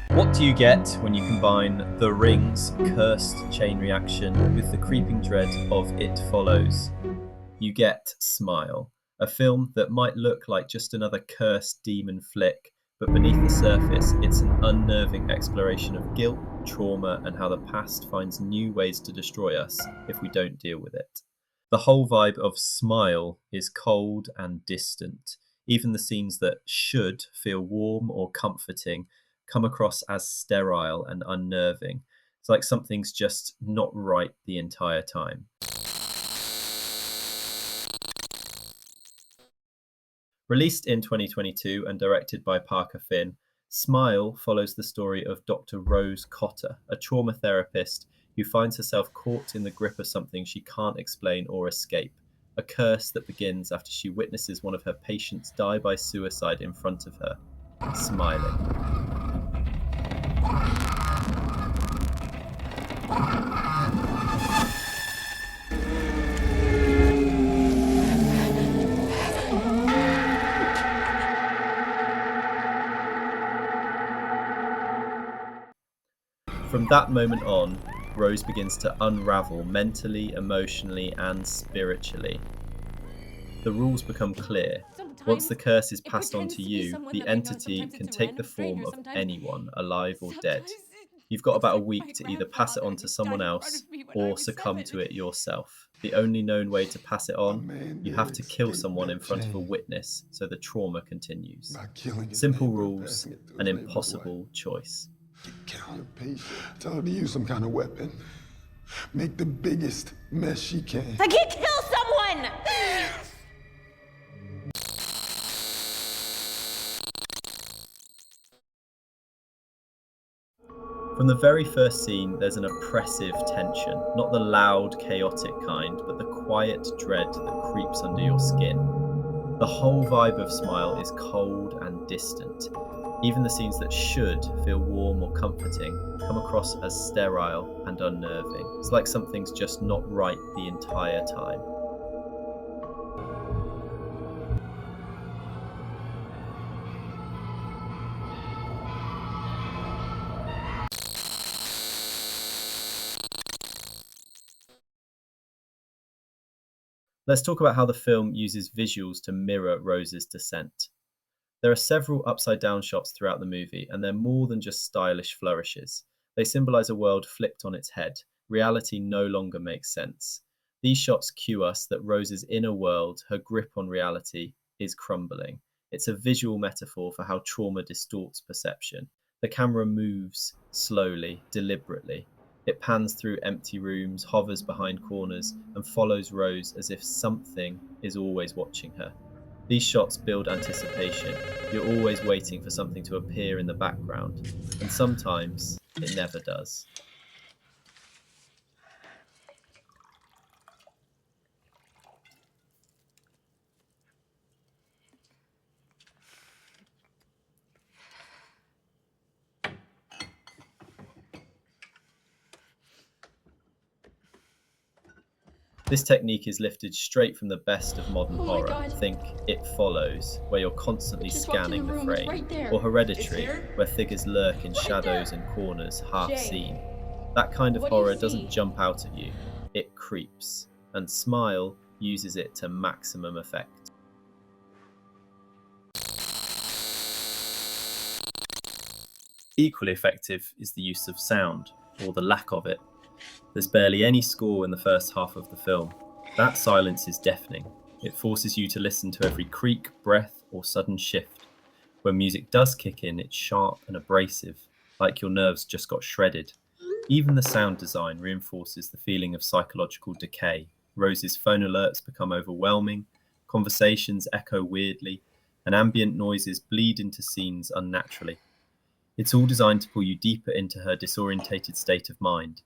What do you get when you combine The Ring's cursed chain reaction with the creeping dread of It Follows? You get Smile, a film that might look like just another cursed demon flick, but beneath the surface, it's an unnerving exploration of guilt, trauma, and how the past finds new ways to destroy us if we don't deal with it. The whole vibe of Smile is cold and distant. Even the scenes that should feel warm or comforting come across as sterile and unnerving. It's like something's just not right the entire time. Released in 2022 and directed by Parker Finn, Smile follows the story of Dr. Rose Cotter, a trauma therapist who finds herself caught in the grip of something she can't explain or escape, a curse that begins after she witnesses one of her patients die by suicide in front of her, smiling. From that moment on, Rose begins to unravel mentally, emotionally, and spiritually. The rules become clear. Once the curse is passed on to you, the entity can take the form of anyone, alive or dead. You've got about a week to either pass it on to someone else or succumb to it yourself. The only known way to pass it on, you have to kill someone in front of a witness so the trauma continues. Simple rules, an impossible choice. Count her patient. Tell her to use some kind of weapon. Make the biggest mess she can. I can't kill someone! From the very first scene, there's an oppressive tension, not the loud, chaotic kind, but the quiet dread that creeps under your skin. The whole vibe of Smile is cold and distant. Even the scenes that should feel warm or comforting come across as sterile and unnerving. It's like something's just not right the entire time. Let's talk about how the film uses visuals to mirror Rose's descent. There are several upside-down shots throughout the movie, and they're more than just stylish flourishes. They symbolize a world flipped on its head. Reality no longer makes sense. These shots cue us that Rose's inner world, her grip on reality, is crumbling. It's a visual metaphor for how trauma distorts perception. The camera moves slowly, deliberately. It pans through empty rooms, hovers behind corners, and follows Rose as if something is always watching her. These shots build anticipation. You're always waiting for something to appear in the background, and sometimes it never does. This technique is lifted straight from the best of modern horror. God. Think It Follows, where you're constantly Just walked in scanning the the room, it's frame, right there. or Hereditary, It's here? where figures lurk in shadows there. and corners, half Jay, seen. That kind of what do you horror see? doesn't jump out at you, it creeps, and Smile uses it to maximum effect. Equally effective is the use of sound, or the lack of it. There's barely any score in the first half of the film. That silence is deafening. It forces you to listen to every creak, breath, or sudden shift. When music does kick in, it's sharp and abrasive, like your nerves just got shredded. Even the sound design reinforces the feeling of psychological decay. Rose's phone alerts become overwhelming, conversations echo weirdly, and ambient noises bleed into scenes unnaturally. It's all designed to pull you deeper into her disorientated state of mind.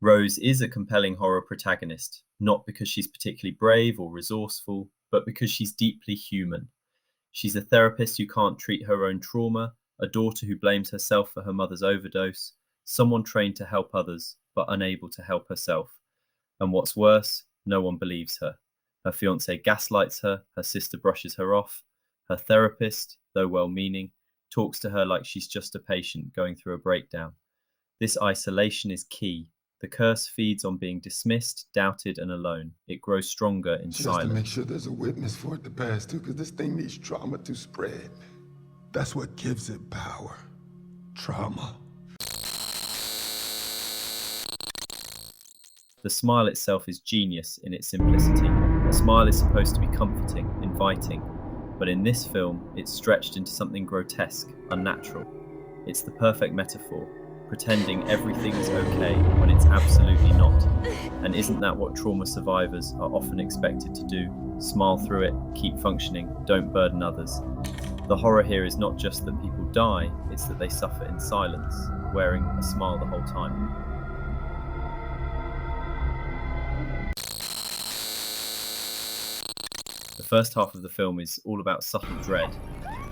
Rose is a compelling horror protagonist, not because she's particularly brave or resourceful, but because she's deeply human. She's a therapist who can't treat her own trauma, a daughter who blames herself for her mother's overdose, someone trained to help others, but unable to help herself. And what's worse, no one believes her. Her fiancé gaslights her, her sister brushes her off, her therapist, though well-meaning, talks to her like she's just a patient going through a breakdown. This isolation is key. The curse feeds on being dismissed, doubted, and alone. It grows stronger in Just to make silence. sure there's a witness for it to pass to, because this thing needs trauma to spread. That's what gives it power. Trauma. The smile itself is genius in its simplicity. A smile is supposed to be comforting, inviting, but in this film, it's stretched into something grotesque, unnatural. It's the perfect metaphor, pretending everything is okay when it's absolutely not. And isn't that what trauma survivors are often expected to do? Smile through it, keep functioning, don't burden others. The horror here is not just that people die, it's that they suffer in silence, wearing a smile the whole time. The first half of the film is all about subtle dread.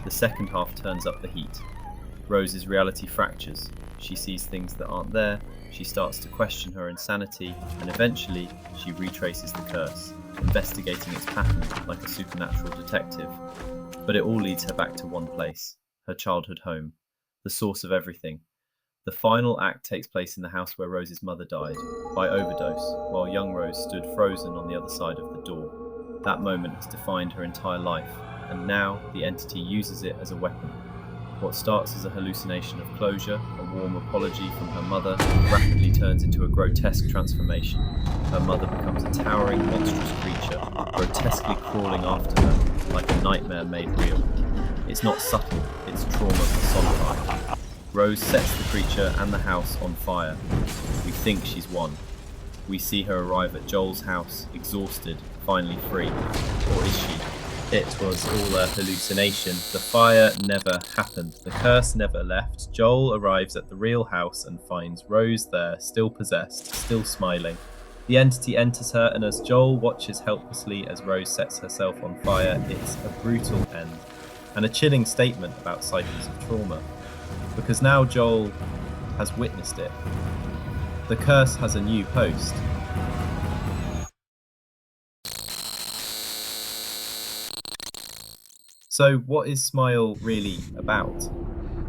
The second half turns up the heat. Rose's reality fractures. She sees things that aren't there, she starts to question her insanity, and eventually she retraces the curse, investigating its pattern like a supernatural detective. But it all leads her back to one place, her childhood home, the source of everything. The final act takes place in the house where Rose's mother died, by overdose, while young Rose stood frozen on the other side of the door. That moment has defined her entire life, and now the entity uses it as a weapon. What starts as a hallucination of closure, a warm apology from her mother, rapidly turns into a grotesque transformation. Her mother becomes a towering, monstrous creature, grotesquely crawling after her, like a nightmare made real. It's not subtle, it's trauma personified. Rose sets the creature and the house on fire. We think she's won. We see her arrive at Joel's house, exhausted, finally free. Or is she? It was all a hallucination. The fire never happened. The curse never left. Joel arrives at the real house and finds Rose there, still possessed, still smiling. The entity enters her, and as Joel watches helplessly as Rose sets herself on fire, it's a brutal end. And a chilling statement about cycles of trauma. Because now Joel has witnessed it. The curse has a new host. So what is Smile really about?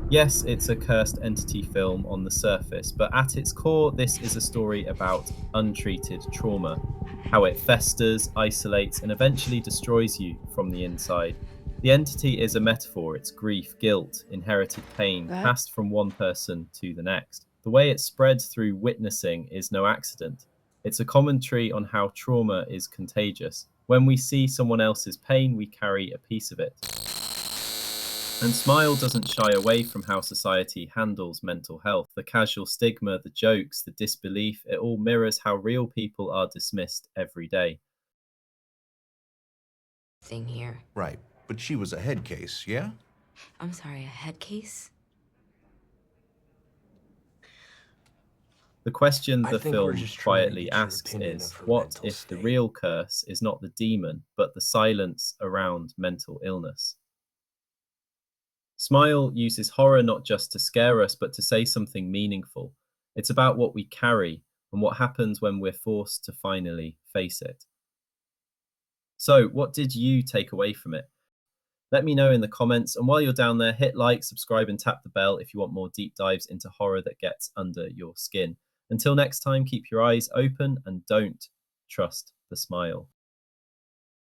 Yes, it's a cursed entity film on the surface, but at its core, this is a story about untreated trauma, how it festers, isolates, and eventually destroys you from the inside. The entity is a metaphor. It's grief, guilt, inherited pain, passed from one person to the next. The way it spreads through witnessing is no accident. It's a commentary on how trauma is contagious. When we see someone else's pain, we carry a piece of it. And Smile doesn't shy away from how society handles mental health. The casual stigma, the jokes, the disbelief, it all mirrors how real people are dismissed every day. Thing here. Right, but she was a head case, yeah? I'm sorry, a head case? The question I the think we're film just trying to quietly get your asks opinion is, of her what mental if the state? real curse is not the demon, but the silence around mental illness? Smile uses horror not just to scare us, but to say something meaningful. It's about what we carry and what happens when we're forced to finally face it. So, what did you take away from it? Let me know in the comments, and while you're down there, hit like, subscribe, and tap the bell if you want more deep dives into horror that gets under your skin. Until next time, keep your eyes open and don't trust the smile.